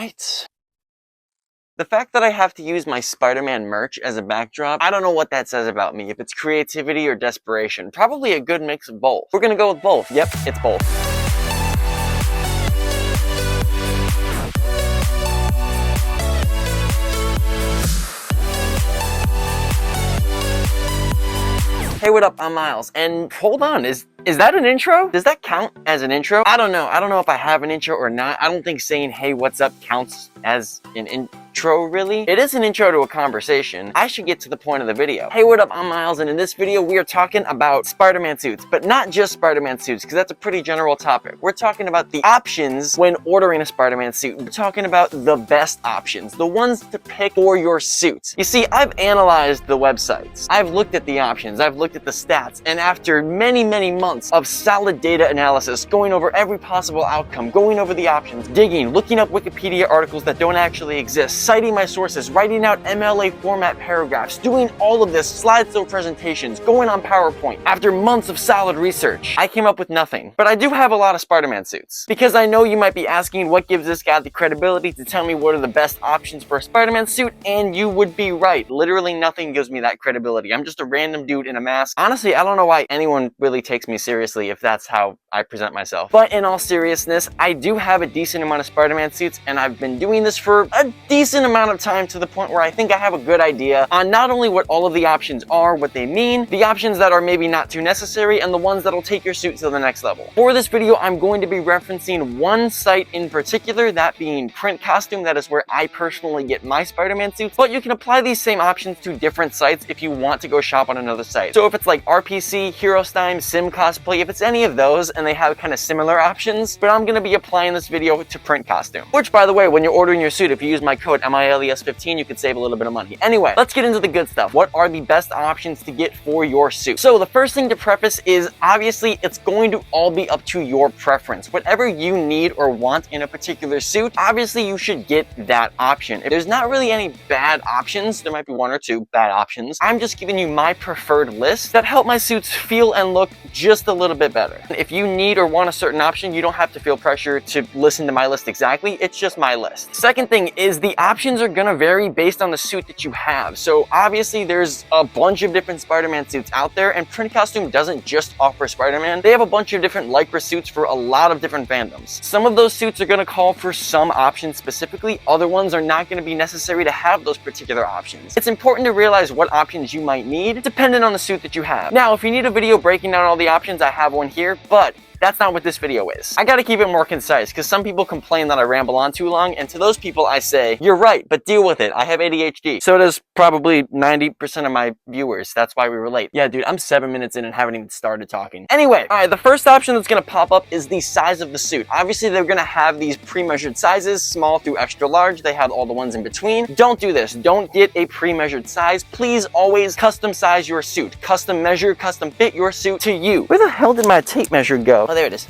right. The fact that I have to use my Spider-Man merch as a backdrop, I don't know what that says about me, if it's creativity or desperation. Probably a good mix of both. We're gonna go with both. Yep, it's both. Hey, what up? I'm Miles, and hold on, is that an intro? Does that count as an intro? I don't know. I don't know if I have an intro or not. I don't think saying, hey, what's up counts as an intro, really. It is an intro to a conversation. I should get to the point of the video. Hey, what up? I'm Miles, and in this video, we are talking about Spider-Man suits, but not just Spider-Man suits, because that's a pretty general topic. We're talking about the options when ordering a Spider-Man suit. We're talking about the best options, the ones to pick for your suit. You see, I've analyzed the websites. I've looked at the options. I've looked at the stats, and after many, many months of solid data analysis, going over every possible outcome, going over the options, digging, looking up Wikipedia articles that don't actually exist, citing my sources, writing out MLA format paragraphs, doing all of this, slideshow presentations, going on PowerPoint. After months of solid research, I came up with nothing. But I do have a lot of Spider-Man suits. Because I know you might be asking what gives this guy the credibility to tell me what are the best options for a Spider-Man suit, and you would be right. Literally nothing gives me that credibility. I'm just a random dude in a mask. Honestly, I don't know why anyone really takes me seriously if that's how I present myself. But in all seriousness, I do have a decent amount of Spider-Man suits, and I've been doing this for a decent amount of time to the point where I think I have a good idea on not only what all of the options are, what they mean, the options that are maybe not too necessary, and the ones that'll take your suit to the next level. For this video, I'm going to be referencing one site in particular, that being Print Costume. That is where I personally get my Spider-Man suits, but you can apply these same options to different sites if you want to go shop on another site. So if it's like RPC, HeroStime, Sim Cosplay, if it's any of those and they have kind of similar options, but I'm going to be applying this video to Print Costume. Which, by the way, when you're ordering your suit, if you use my code MILES15, you can save a little bit of money. Anyway, let's get into the good stuff. What are the best options to get for your suit? So the first thing to preface is, obviously, it's going to all be up to your preference. Whatever you need or want in a particular suit, obviously you should get that option. If there's not really any bad options, there might be one or two bad options. I'm just giving you my preferred list that help my suits feel and look just a little bit better. If you need or want a certain option, you don't have to feel pressure to listen to my list exactly. It's just my list. Second thing is the options are gonna vary based on the suit that you have. So obviously there's a bunch of different Spider-Man suits out there, and Print Costume doesn't just offer Spider-Man. They have a bunch of different Lycra suits for a lot of different fandoms. Some of those suits are gonna call for some options specifically. Other ones are not gonna be necessary to have those particular options. It's important to realize what options you might need depending on the suit that you have. Now, if you need a video breaking down all the options, I have one here, but that's not what this video is. I gotta keep it more concise because some people complain that I ramble on too long, and to those people I say, you're right, but deal with it. I have ADHD. So does probably 90% of my viewers. That's why we relate. Yeah, dude, I'm 7 minutes in and haven't even started talking. Anyway, all right, the first option that's gonna pop up is the size of the suit. Obviously, they're gonna have these pre-measured sizes, small through extra large. They have all the ones in between. Don't do this. Don't get a pre-measured size. Please always custom size your suit. Custom measure, custom fit your suit to you. Where the hell did my tape measure go? Oh, there it is.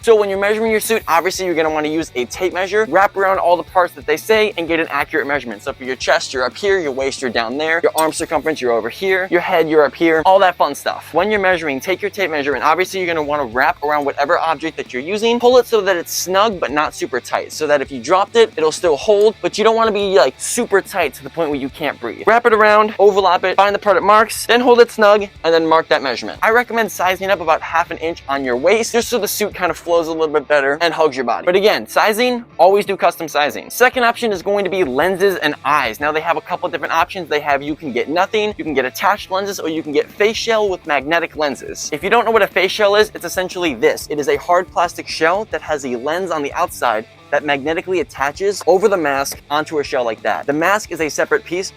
So when you're measuring your suit, obviously you're gonna wanna use a tape measure, wrap around all the parts that they say, and get an accurate measurement. So for your chest, you're up here, your waist, you're down there, your arm circumference, you're over here, your head, you're up here, all that fun stuff. When you're measuring, take your tape measure, and obviously you're gonna wanna wrap around whatever object that you're using, pull it so that it's snug, but not super tight, so that if you dropped it, it'll still hold, but you don't wanna be like super tight to the point where you can't breathe. Wrap it around, overlap it, find the part it marks, then hold it snug, and then mark that measurement. I recommend sizing up about 1/2 inch on your waist, just so the suit kind of flows a little bit better and hugs your body. But again, sizing, always do custom sizing. Second option is going to be lenses and eyes. Now they have a couple different options. They have, you can get nothing, you can get attached lenses, or you can get face shell with magnetic lenses. If you don't know what a face shell is, it's essentially this. It is a hard plastic shell that has a lens on the outside that magnetically attaches over the mask onto a shell like that. The mask is a separate piece.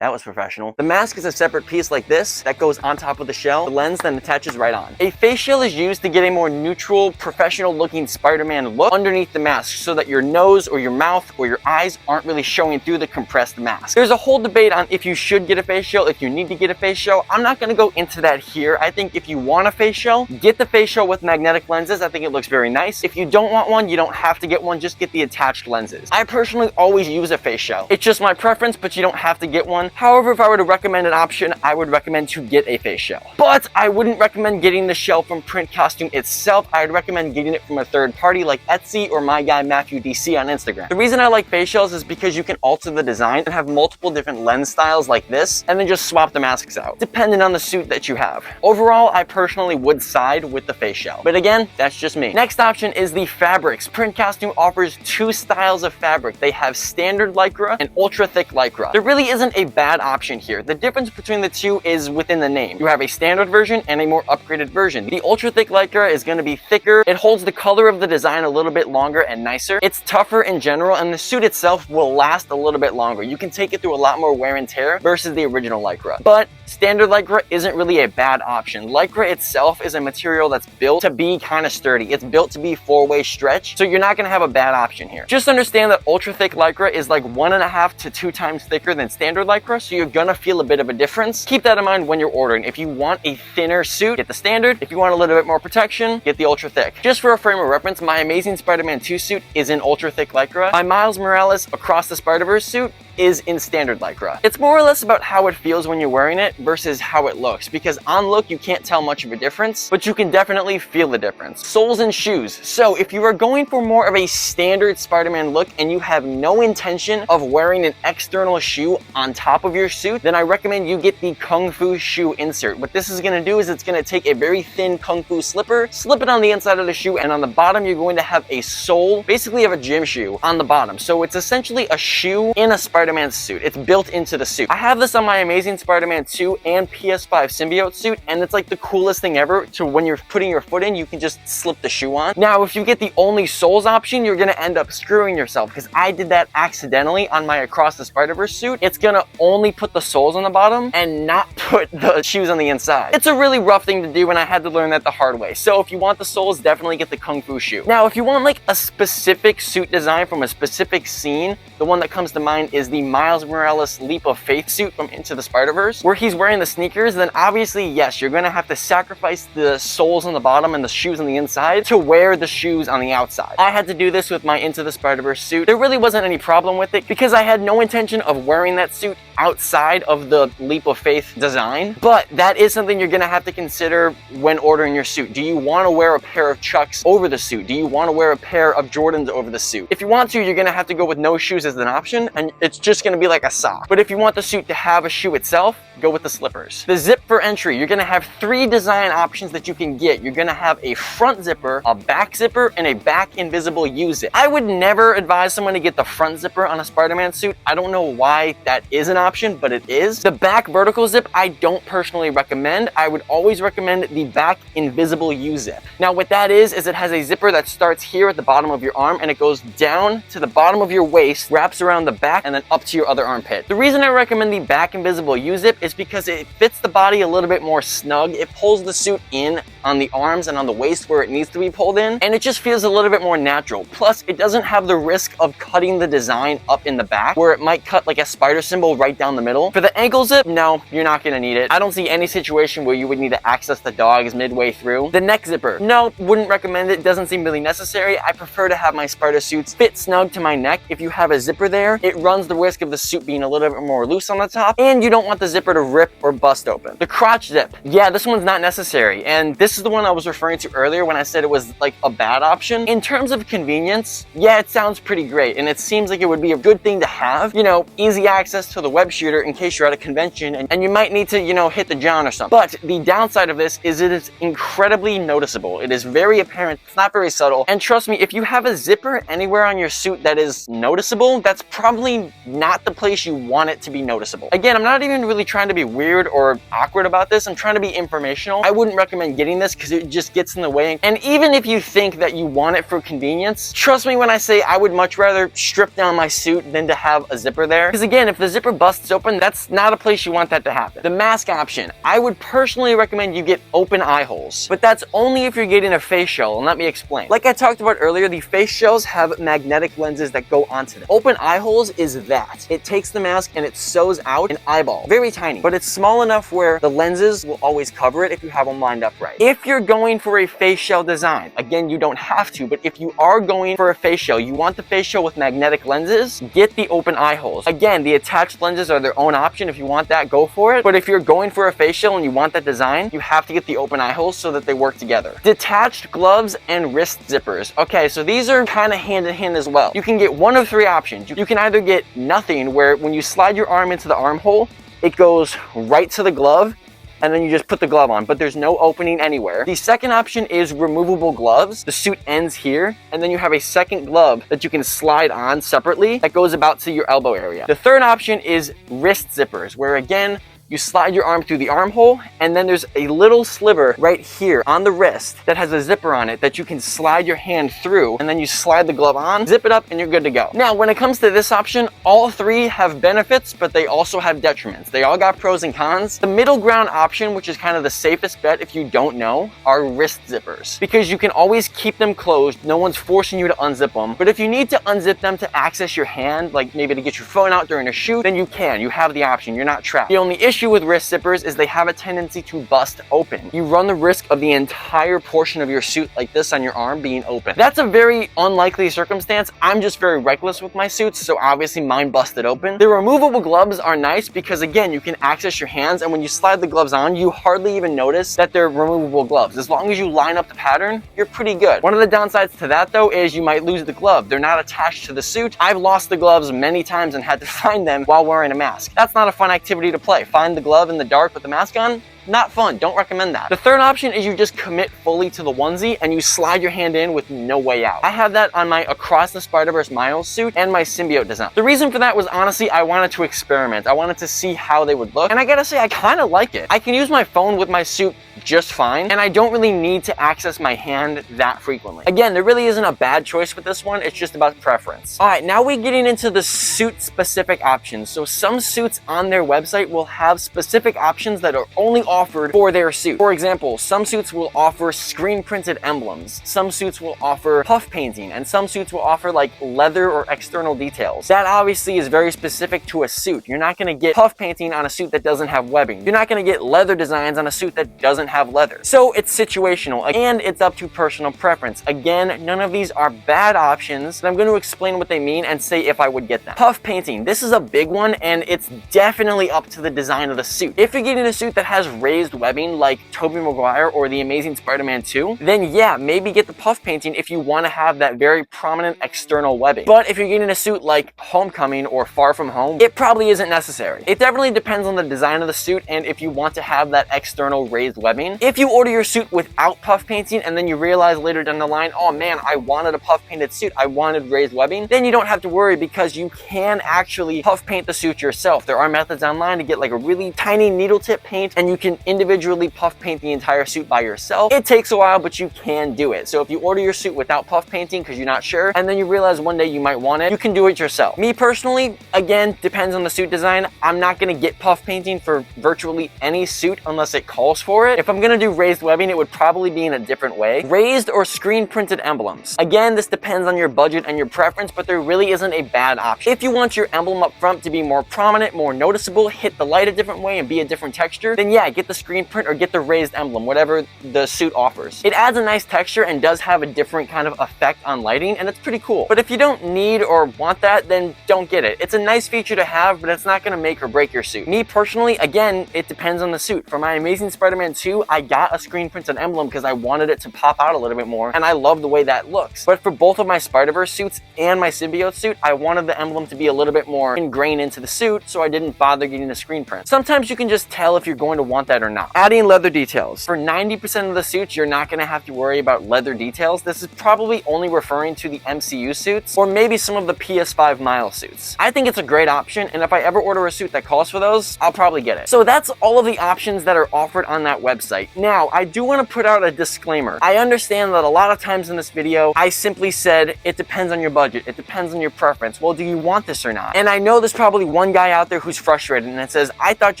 That was professional. The mask is a separate piece like this that goes on top of the shell. The lens then attaches right on. A face shell is used to get a more neutral, professional looking Spider-Man look underneath the mask so that your nose or your mouth or your eyes aren't really showing through the compressed mask. There's a whole debate on if you should get a face shell, if you need to get a face shell. I'm not gonna go into that here. I think if you want a face shell, get the face shell with magnetic lenses. I think it looks very nice. If you don't want one, you don't have to get one. Just get the attached lenses. I personally always use a face shell. It's just my preference, but you don't have to get one. However, if I were to recommend an option, I would recommend to get a face shell. But I wouldn't recommend getting the shell from Print Costume itself. I'd recommend getting it from a third party like Etsy or my guy Matthew DC on Instagram. The reason I like face shells is because you can alter the design and have multiple different lens styles like this, and then just swap the masks out, depending on the suit that you have. Overall, I personally would side with the face shell. But again, that's just me. Next option is the fabrics. Print Costume offers two styles of fabric. They have standard lycra and ultra thick lycra. There really isn't a bad option here. The difference between the two is within the name. You have a standard version and a more upgraded version. The ultra thick lycra is going to be thicker. It holds the color of the design a little bit longer and nicer. It's tougher in general, and the suit itself will last a little bit longer. You can take it through a lot more wear and tear versus the original lycra. But standard lycra isn't really a bad option. Lycra itself is a material that's built to be kind of sturdy. It's built to be four-way stretch, so you're not going to have a bad option here. Just understand that ultra thick lycra is like 1.5 to 2 times thicker than standard lycra, so you're gonna feel a bit of a difference. Keep that in mind when you're ordering. If you want a thinner suit, get the standard. If you want a little bit more protection, get the ultra thick. Just for a frame of reference, my Amazing Spider-Man 2 suit is in ultra thick lycra. My Miles Morales Across the Spider-Verse suit is in standard lycra. It's more or less about how it feels when you're wearing it versus how it looks, because on look you can't tell much of a difference, but you can definitely feel the difference. Soles and shoes. So if you are going for more of a standard Spider-Man look and you have no intention of wearing an external shoe on top of your suit, then I recommend you get the Kung Fu shoe insert. What this is going to do is it's going to take a very thin Kung Fu slipper, slip it on the inside of the shoe, and on the bottom you're going to have a sole, basically of a gym shoe on the bottom. So it's essentially a shoe in a Spider-Man suit. It's built into the suit. I have this on my Amazing Spider-Man 2 and PS5 symbiote suit, and it's like the coolest thing ever. So when you're putting your foot in, you can just slip the shoe on. Now, if you get the only soles option, you're gonna end up screwing yourself, because I did that accidentally on my Across the Spider-Verse suit. It's gonna only put the soles on the bottom and not put the shoes on the inside. It's a really rough thing to do, and I had to learn that the hard way. So if you want the soles, definitely get the Kung Fu shoe. Now, if you want like a specific suit design from a specific scene, the one that comes to mind is the Miles Morales Leap of Faith suit from Into the Spider-Verse, where he's wearing the sneakers. Then obviously, yes, you're gonna have to sacrifice the soles on the bottom and the shoes on the inside to wear the shoes on the outside. I had to do this with my Into the Spider-Verse suit. There really wasn't any problem with it because I had no intention of wearing that suit outside of the Leap of Faith design, but that is something you're gonna have to consider when ordering your suit. Do you want to wear a pair of Chucks over the suit? Do you want to wear a pair of Jordans over the suit? If you want to, you're gonna have to go with no shoes as an option, and it's just gonna be like a sock. But if you want the suit to have a shoe itself, go with the slippers. The zip for entry, you're gonna have 3 design options that you can get. You're gonna have a front zipper, a back zipper, and a back invisible U-zip. I would never advise someone to get the front zipper on a Spider-Man suit. I don't know why that is an option, but it is. The back vertical zip, I don't personally recommend. I would always recommend the back invisible U-zip. Now what that is it has a zipper that starts here at the bottom of your arm and it goes down to the bottom of your waist, wraps around the back, and then up to your other armpit. The reason I recommend the back invisible U-zip is because it fits the body a little bit more snug. It pulls the suit in on the arms and on the waist where it needs to be pulled in, and it just feels a little bit more natural. Plus, it doesn't have the risk of cutting the design up in the back where it might cut like a spider symbol right down the middle. For the ankle zip, no, you're not gonna need it. I don't see any situation where you would need to access the dogs midway through. The neck zipper, no, wouldn't recommend it. Doesn't seem really necessary. I prefer to have my spider suits fit snug to my neck. If you have a zipper there, it runs the risk of the suit being a little bit more loose on the top, and you don't want the zipper to rip or bust open. The crotch zip, yeah, this one's not necessary, and this is the one I was referring to earlier when I said it was like a bad option. In terms of convenience, yeah, it sounds pretty great, and it seems like it would be a good thing to have, you know, easy access to the web shooter in case you're at a convention and you might need to, you know, hit the John or something. But the downside of this is it is incredibly noticeable. It is very apparent, it's not very subtle, and trust me, if you have a zipper anywhere on your suit that is noticeable, that's probably not the place you want it to be noticeable. Again, I'm not even really trying to be weird or awkward about this. I'm trying to be informational. I wouldn't recommend getting this because it just gets in the way. And even if you think that you want it for convenience, trust me when I say I would much rather strip down my suit than to have a zipper there. Because again, if the zipper busts open, that's not a place you want that to happen. The mask option, I would personally recommend you get open eye holes, but that's only if you're getting a face shell, and let me explain. Like I talked about earlier, the face shells have magnetic lenses that go onto them. Open eye holes is that. It takes the mask and it sews out an eyeball. Very tiny, but it's small enough where the lenses will always cover it if you have them lined up right. If you're going for a face shell design, again, you don't have to, but if you are going for a face shell, you want the face shell with magnetic lenses, get the open eye holes. Again, the attached lenses are their own option. If you want that, go for it. But if you're going for a face shell and you want that design, you have to get the open eye holes so that they work together. Detached gloves and wrist zippers. Okay, so these are kind of hand in hand as well. You can get one of three options. You can either get nothing, where when you slide your arm into the armhole, it goes right to the glove, and then you just put the glove on, but there's no opening anywhere. The second option is removable gloves. The suit ends here, and then you have a second glove that you can slide on separately that goes about to your elbow area. The third option is wrist zippers, where again, you slide your arm through the armhole, and then there's a little sliver right here on the wrist that has a zipper on it that you can slide your hand through, and then you slide the glove on, zip it up, and you're good to go. Now, when it comes to this option, all three have benefits, but they also have detriments. They all got pros and cons. The middle ground option, which is kind of the safest bet if you don't know, are wrist zippers, because you can always keep them closed. No one's forcing you to unzip them, but if you need to unzip them to access your hand, like maybe to get your phone out during a shoot, then you can. You have the option. You're not trapped. The only issue with wrist zippers is they have a tendency to bust open. You run the risk of the entire portion of your suit like this on your arm being open. That's a very unlikely circumstance. I'm just very reckless with my suits, so obviously mine busted open. The removable gloves are nice because again, you can access your hands, and when you slide the gloves on, you hardly even notice that they're removable gloves. As long as you line up the pattern, you're pretty good. One of the downsides to that though is you might lose the glove. They're not attached to the suit. I've lost the gloves many times and had to find them while wearing a mask. That's not a fun activity to play. Find the glove in the dark with the mask on. Not fun. Don't recommend that. The third option is you just commit fully to the onesie and you slide your hand in with no way out. I have that on my Across the Spider-Verse Miles suit and my symbiote design. The reason for that was honestly I wanted to experiment. I wanted to see how they would look, and I gotta say I kind of like it. I can use my phone with my suit just fine, and I don't really need to access my hand that frequently. Again, there really isn't a bad choice with this one. It's just about preference. All right, now we're getting into the suit specific options. So some suits on their website will have specific options that are only offered for their suit. For example, some suits will offer screen printed emblems. Some suits will offer puff painting, and some suits will offer like leather or external details. That obviously is very specific to a suit. You're not gonna get puff painting on a suit that doesn't have webbing. You're not gonna get leather designs on a suit that doesn't have leather. So it's situational, and it's up to personal preference. Again, none of these are bad options, and I'm going to explain what they mean and say if I would get them. Puff painting. This is a big one, and it's definitely up to the design of the suit. If you're getting a suit that has raised webbing like Tobey Maguire or the Amazing Spider-Man 2, then yeah, maybe get the puff painting if you want to have that very prominent external webbing. But if you're getting a suit like Homecoming or Far From Home, it probably isn't necessary. It definitely depends on the design of the suit and if you want to have that external raised webbing. If you order your suit without puff painting and then you realize later down the line, oh man, I wanted a puff painted suit, I wanted raised webbing, then you don't have to worry because you can actually puff paint the suit yourself. There are methods online to get like a really tiny needle tip paint, and you can individually puff paint the entire suit by yourself. It takes a while, but you can do it. So if you order your suit without puff painting because you're not sure, and then you realize one day you might want it, you can do it yourself. Me personally, again, depends on the suit design. I'm not gonna get puff painting for virtually any suit unless it calls for it. If I'm gonna do raised webbing, it would probably be in a different way. Raised or screen printed emblems. Again, this depends on your budget and your preference, but there really isn't a bad option. If you want your emblem up front to be more prominent, more noticeable, hit the light a different way and be a different texture, then yeah, get the screen print or get the raised emblem, whatever the suit offers. It adds a nice texture and does have a different kind of effect on lighting, and it's pretty cool. But if you don't need or want that, then don't get it. It's a nice feature to have, but it's not gonna make or break your suit. Me personally, again, it depends on the suit. For my Amazing Spider-Man 2, I got a screen printed emblem because I wanted it to pop out a little bit more, and I love the way that looks. But for both of my Spider-Verse suits and my symbiote suit, I wanted the emblem to be a little bit more ingrained into the suit, so I didn't bother getting a screen print. Sometimes you can just tell if you're going to want that or not. Adding leather details. For 90% of the suits, you're not going to have to worry about leather details. This is probably only referring to the MCU suits, or maybe some of the PS5 Miles suits. I think it's a great option, and if I ever order a suit that calls for those, I'll probably get it. So that's all of the options that are offered on that website. website. Now, I do want to put out a disclaimer. I understand that a lot of times in this video, I simply said, it depends on your budget. It depends on your preference. Well, do you want this or not? And I know there's probably one guy out there who's frustrated and it says, I thought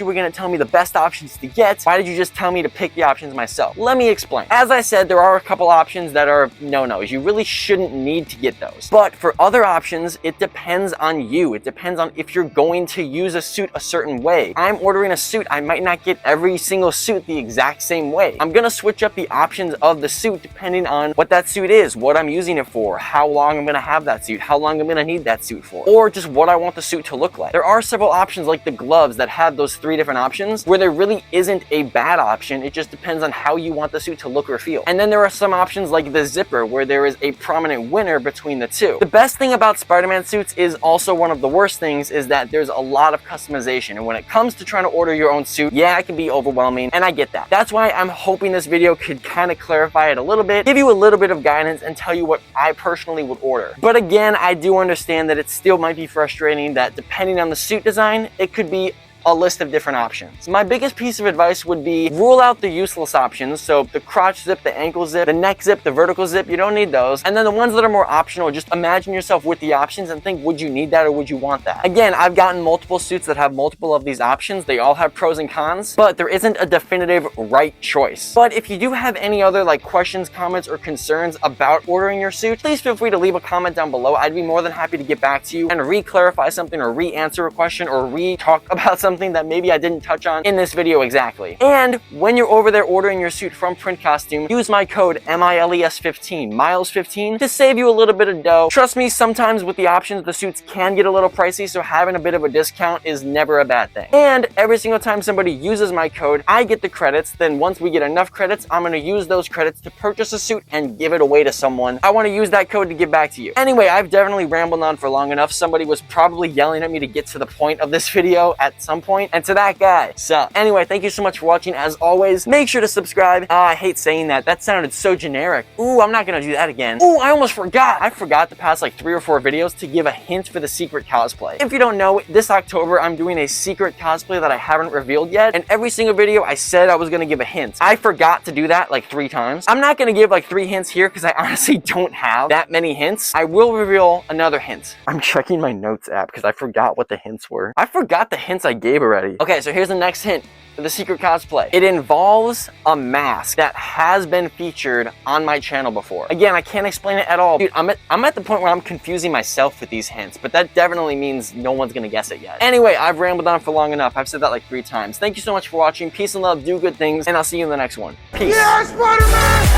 you were going to tell me the best options to get. Why did you just tell me to pick the options myself? Let me explain. As I said, there are a couple options that are no-nos. You really shouldn't need to get those. But for other options, it depends on you. It depends on if you're going to use a suit a certain way. I'm ordering a suit. I might not get every single suit the exact same way. I'm going to switch up the options of the suit depending on what that suit is, what I'm using it for, how long I'm going to have that suit, how long I'm going to need that suit for, or just what I want the suit to look like. There are several options like the gloves that have those 3 different options where there really isn't a bad option. It just depends on how you want the suit to look or feel. And then there are some options like the zipper where there is a prominent winner between the two. The best thing about Spider-Man suits is also one of the worst things is that there's a lot of customization. And when it comes to trying to order your own suit, yeah, it can be overwhelming, and I get that. That's why I'm hoping this video could kind of clarify it a little bit, give you a little bit of guidance, and tell you what I personally would order. But again, I do understand that it still might be frustrating that depending on the suit design, it could be a list of different options. My biggest piece of advice would be rule out the useless options. So the crotch zip, the ankle zip, the neck zip, the vertical zip, you don't need those. And then the ones that are more optional, just imagine yourself with the options and think, would you need that or would you want that? Again, I've gotten multiple suits that have multiple of these options. They all have pros and cons, but there isn't a definitive right choice. But if you do have any other like questions, comments, or concerns about ordering your suit, please feel free to leave a comment down below. I'd be more than happy to get back to you and re-clarify something or re-answer a question or re-talk about something that maybe I didn't touch on in this video exactly. And when you're over there ordering your suit from Print Costume, use my code MILES15, Miles15, to save you a little bit of dough. Trust me, sometimes with the options, the suits can get a little pricey, so having a bit of a discount is never a bad thing. And every single time somebody uses my code, I get the credits. Then once we get enough credits, I'm going to use those credits to purchase a suit and give it away to someone. I want to use that code to give back to you. Anyway, I've definitely rambled on for long enough. Somebody was probably yelling at me to get to the point of this video at some point, and to that guy. So anyway, thank you so much for watching. As always, make sure to subscribe. I hate saying that. That sounded so generic. Ooh, I'm not gonna do that again. Ooh, I almost forgot. I forgot the past like 3 or 4 videos to give a hint for the secret cosplay. If you don't know, this October I'm doing a secret cosplay that I haven't revealed yet, and every single video I said I was gonna give a hint. I forgot to do that like 3 times. I'm not gonna give like 3 hints here because I honestly don't have that many hints. I will reveal another hint. I'm checking my notes app because I forgot what the hints were. I forgot the hints I gave already. Okay, so here's the next hint for the secret cosplay. It involves a mask that has been featured on my channel before. Again, I can't explain it at all. Dude, I'm at the point where I'm confusing myself with these hints, but that definitely means no one's gonna guess it yet. Anyway, I've rambled on for long enough. I've said that like 3 times. Thank you so much for watching. Peace and love, do good things, and I'll see you in the next one. Peace. Yeah, Spider-Man!